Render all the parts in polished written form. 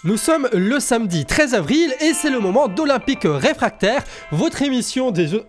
Nous sommes le samedi 13 avril et c'est le moment d'Olympique Réfractaire, votre émission des Jeux...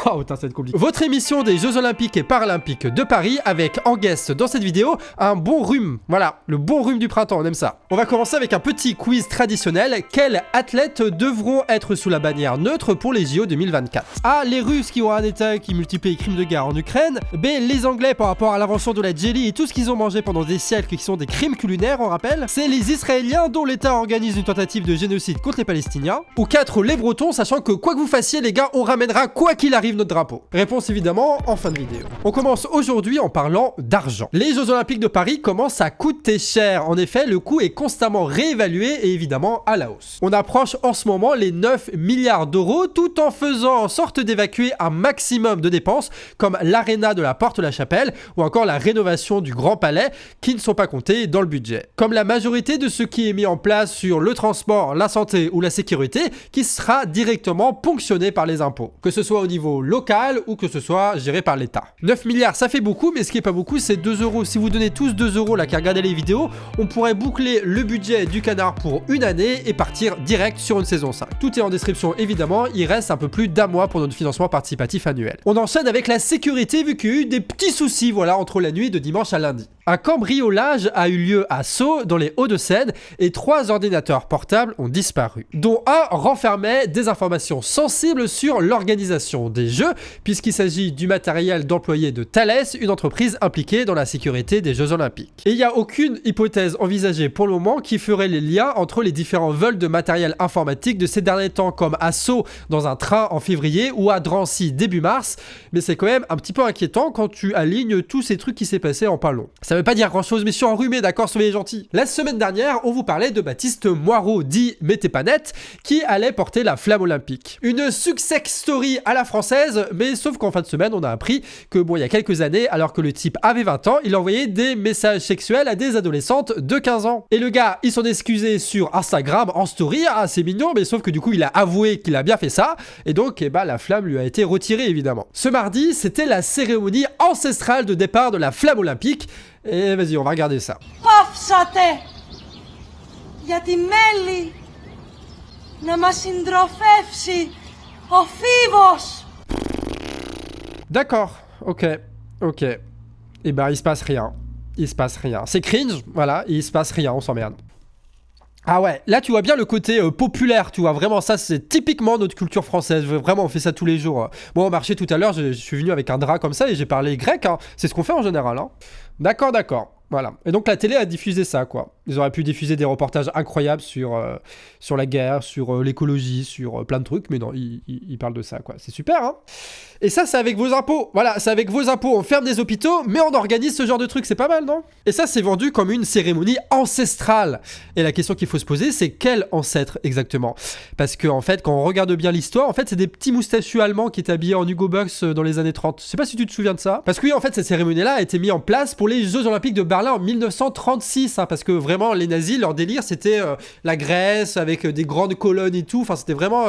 oh putain, ça va être compliqué. Votre émission des Jeux Olympiques et Paralympiques de Paris avec en guest dans cette vidéo un bon rhume. Voilà, le bon rhume du printemps, on aime ça. On va commencer avec un petit quiz traditionnel. Quels athlètes devront être sous la bannière neutre pour les JO 2024? A. Les Russes qui ont un état qui multiplie les crimes de guerre en Ukraine. B. Les Anglais par rapport à l'invention de la jelly et tout ce qu'ils ont mangé pendant des siècles qui sont des crimes culinaires, on rappelle. C'est les Israéliens dont l'État organise une tentative de génocide contre les Palestiniens. Ou 4. Les Bretons, sachant que quoi que vous fassiez les gars, on ramènera quoi qu'il arrive notre drapeau. Réponse évidemment en fin de vidéo. On commence aujourd'hui en parlant d'argent. Les Jeux Olympiques de Paris commencent à coûter cher. En effet, le coût est constamment réévalué et évidemment à la hausse. On approche en ce moment les 9 milliards d'euros tout en faisant en sorte d'évacuer un maximum de dépenses comme l'aréna de la Porte-la-Chapelle ou encore la rénovation du Grand Palais qui ne sont pas comptés dans le budget. Comme la majorité de ce qui est mis en place sur le transport, la santé ou la sécurité qui sera directement ponctionné par les impôts. Que ce soit au niveau local ou que ce soit géré par l'État. 9 milliards ça fait beaucoup mais ce qui est pas beaucoup c'est 2 euros. Si vous donnez tous 2 euros là qui regardez les vidéos, on pourrait boucler le budget du Canard pour une année et partir direct sur une saison 5. Tout est en description évidemment, il reste un peu plus d'un mois pour notre financement participatif annuel. On enchaîne avec la sécurité vu qu'il y a eu des petits soucis voilà entre la nuit de dimanche à lundi. Un cambriolage a eu lieu à Sceaux, dans les Hauts-de-Seine, et 3 ordinateurs portables ont disparu, dont un renfermait des informations sensibles sur l'organisation des Jeux, puisqu'il s'agit du matériel d'employés de Thales, une entreprise impliquée dans la sécurité des Jeux Olympiques. Et il n'y a aucune hypothèse envisagée pour le moment qui ferait les liens entre les différents vols de matériel informatique de ces derniers temps, comme à Sceaux dans un train en février ou à Drancy début mars, mais c'est quand même un petit peu inquiétant quand tu alignes tous ces trucs qui s'est passé en pas long. Ça veut pas dire grand chose, mais je suis enrhumé, d'accord, soyez gentils. La semaine dernière, on vous parlait de Baptiste Moirot, dit Mettez pas net, qui allait porter la flamme olympique. Une success story à la française, mais sauf qu'en fin de semaine, on a appris que, bon, il y a quelques années, alors que le type avait 20 ans, il envoyait des messages sexuels à des adolescentes de 15 ans. Et le gars, il s'en excusait sur Instagram en story, ah, c'est mignon, mais sauf que du coup, il a avoué qu'il a bien fait ça, et donc, la flamme lui a été retirée, évidemment. Ce mardi, c'était la cérémonie ancestrale de départ de la flamme olympique. Et vas-y, on va regarder ça. Πάψατε για τη μέλη να μας συντροφεύσει ο Φίβος. D'accord, ok. Et il se passe rien. C'est cringe, voilà, il se passe rien, on s'emmerde. Ah ouais, là tu vois bien le côté populaire, tu vois, vraiment ça c'est typiquement notre culture française, vraiment on fait ça tous les jours. Moi au marché tout à l'heure, je suis venu avec un drap comme ça et j'ai parlé grec, hein. C'est ce qu'on fait en général. Hein. D'accord, voilà. Et donc la télé a diffusé ça, quoi. Ils auraient pu diffuser des reportages incroyables sur la guerre, sur l'écologie, sur plein de trucs, mais non, ils parlent de ça, quoi. C'est super, hein. Et ça, c'est avec vos impôts. Voilà, c'est avec vos impôts. On ferme des hôpitaux, mais on organise ce genre de trucs. C'est pas mal, non? Et ça, c'est vendu comme une cérémonie ancestrale. Et la question qu'il faut se poser, c'est quel ancêtre exactement? Parce que, en fait, quand on regarde bien l'histoire, en fait, c'est des petits moustachus allemands qui étaient habillés en Hugo Boss dans les années 30. Je sais pas si tu te souviens de ça. Parce que oui, en fait, cette cérémonie-là a été mise en place pour les Jeux Olympiques de Berlin en 1936. Hein, parce que vraiment, les nazis, leur délire, c'était la Grèce avec des grandes colonnes et tout. Enfin, c'était vraiment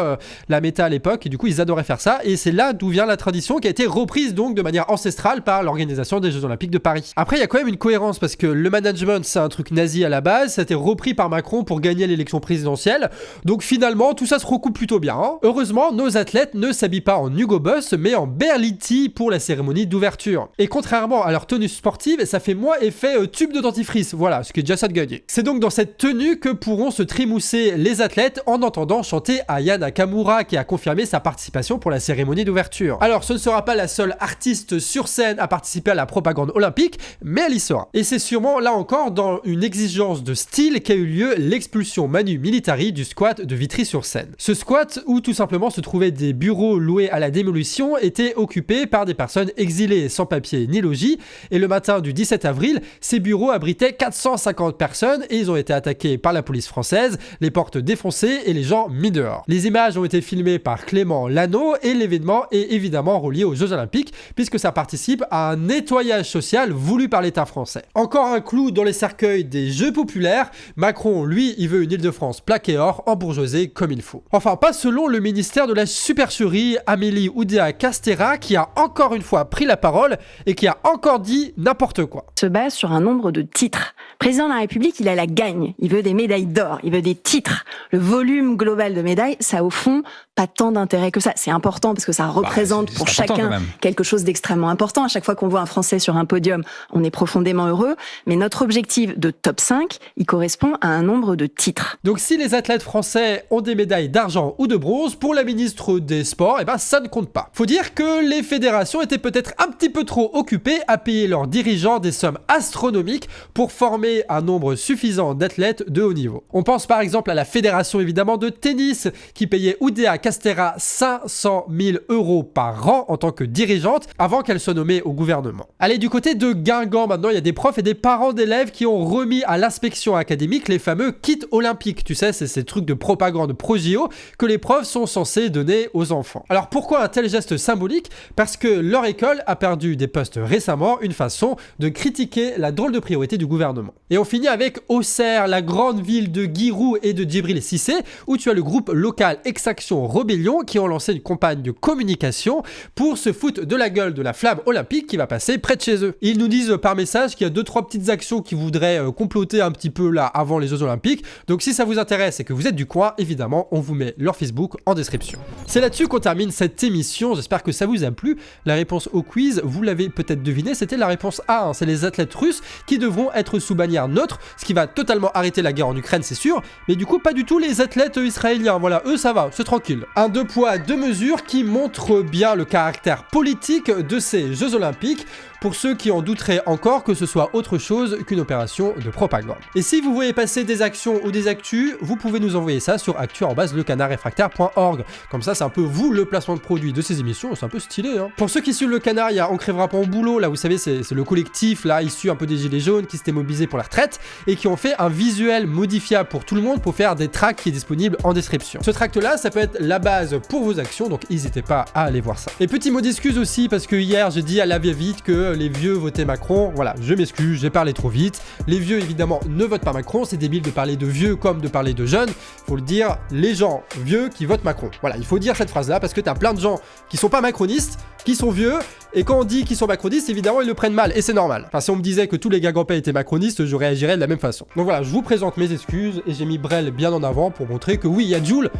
la méta à l'époque. Et du coup, ils adoraient faire ça. Et c'est là d'où vient la tradition qui a été reprise donc de manière ancestrale par l'organisation des Jeux Olympiques de Paris. Après, il y a quand même une cohérence parce que le management, c'est un truc nazi à la base. Ça a été repris par Macron pour gagner l'élection présidentielle. Donc finalement, tout ça se recoupe plutôt bien. Hein. Heureusement, nos athlètes ne s'habillent pas en Hugo Boss, mais en Berluti pour la cérémonie d'ouverture. Et contrairement à leur tenue sportive, ça fait moins effet tube de dentifrice. Voilà, ce qui est déjà ça de gagner. C'est donc dans cette tenue que pourront se trémousser les athlètes en entendant chanter Aya Nakamura qui a confirmé sa participation pour la cérémonie d'ouverture. Alors, ce ne sera pas la seule artiste sur scène à participer à la propagande olympique, mais elle y sera. Et c'est sûrement, là encore, dans une exigence de style qu'a eu lieu l'expulsion manu militari du squat de Vitry-sur-Seine. Ce squat, où tout simplement se trouvaient des bureaux loués à la démolition, était occupé par des personnes exilées sans papier ni logis, et le matin du 17 avril, ces bureaux abritaient 450 personnes et ils ont été attaqués par la police française, les portes défoncées et les gens mis dehors. Les images ont été filmées par Clément Lano et l'événement est évidemment relié aux Jeux Olympiques puisque ça participe à un nettoyage social voulu par l'État français. Encore un clou dans les cercueils des Jeux populaires, Macron, lui, il veut une Île-de-France plaquée or, embourgeoisée comme il faut. Enfin, pas selon le ministère de la Supercherie, Amélie Oudéa-Castéra, qui a encore une fois pris la parole et qui a encore dit n'importe quoi. Se base sur un nombre de titres. Le président de la République, il a la gagne. Il veut des médailles d'or, il veut des titres. Le volume global de médailles, ça au fond, pas tant d'intérêt que ça. C'est important parce que ça représente pour chacun quelque chose d'extrêmement important. À chaque fois qu'on voit un Français sur un podium, on est profondément heureux. Mais notre objectif de top 5, il correspond à un nombre de titres. Donc si les athlètes français ont des médailles d'argent ou de bronze, pour la ministre des Sports, eh ben ça ne compte pas. Faut dire que les fédérations étaient peut-être un petit peu trop occupées à payer leurs dirigeants des sommes astronomiques pour former un nombre suffisant d'athlètes de haut niveau. On pense par exemple à la fédération évidemment de tennis qui payait Oudéa Castéra 500 000 € par an en tant que dirigeante avant qu'elle soit nommée au gouvernement. Allez, du côté de Guingamp maintenant, il y a des profs et des parents d'élèves qui ont remis à l'inspection académique les fameux kits olympiques. Tu sais, c'est ces trucs de propagande pro-JO que les profs sont censés donner aux enfants. Alors pourquoi un tel geste symbolique? Parce que leur école a perdu des postes récemment, une façon de critiquer la drôle de priorité du gouvernement. Et on finit avec Auxerre, la grande ville de Giroud et de Djibril Cissé, où tu as le groupe local Exaction Rebellion qui ont lancé une campagne de communication pour se foutre de la gueule de la flamme olympique qui va passer près de chez eux. Ils nous disent par message qu'il y a 2-3 petites actions qui voudraient comploter un petit peu là avant les Jeux Olympiques. Donc si ça vous intéresse et que vous êtes du coin, évidemment, on vous met leur Facebook en description. C'est là-dessus qu'on termine cette émission. J'espère que ça vous a plu. La réponse au quiz, vous l'avez peut-être deviné, c'était la réponse A. C'est les athlètes russes qui devront être sous bannière neutre, ce qui va totalement arrêter la guerre en Ukraine, c'est sûr. Mais du coup, pas du tout les athlètes israéliens. Voilà, eux, ça va, c'est tranquille. Un 2 poids, 2 mesures qui montre bien le caractère politique de ces Jeux Olympiques, pour ceux qui en douteraient encore que ce soit autre chose qu'une opération de propagande. Et si vous voyez passer des actions ou des actus, vous pouvez nous envoyer ça sur actu@lecanardrefractaire.org. Comme ça, c'est un peu vous le placement de produit de ces émissions, c'est un peu stylé. Pour ceux qui suivent le Canard, il y a On crèvera pas au boulot, là vous savez, c'est le collectif là issu un peu des Gilets jaunes qui s'était mobilisé pour la retraite et qui ont fait un visuel modifiable pour tout le monde pour faire des tracts qui est disponible en description. Ce tract là, ça peut être la base pour vos actions, donc n'hésitez pas à aller voir ça. Et petit mot d'excuse aussi parce que hier j'ai dit à la vite que les vieux votaient Macron. Voilà, je m'excuse, j'ai parlé trop vite. Les vieux évidemment ne votent pas Macron, c'est débile de parler de vieux comme de parler de jeunes. Faut le dire, les gens vieux qui votent Macron. Voilà, il faut dire cette phrase là parce que t'as plein de gens qui sont pas macronistes, qui sont vieux, et quand on dit qu'ils sont macronistes, évidemment ils le prennent mal, et c'est normal. Enfin, si on me disait que tous les Guingampais étaient macronistes, je réagirais de la même façon. Donc voilà, je vous présente mes excuses, et j'ai mis Brel bien en avant pour montrer que oui, il y a Jul,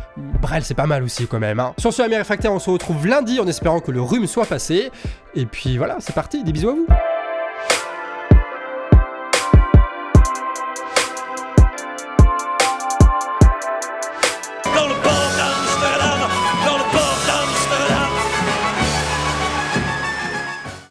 Brel c'est pas mal aussi quand même. Sur ce, amis réfractaires, on se retrouve lundi en espérant que le rhume soit passé, et puis voilà, c'est parti, des bisous à vous.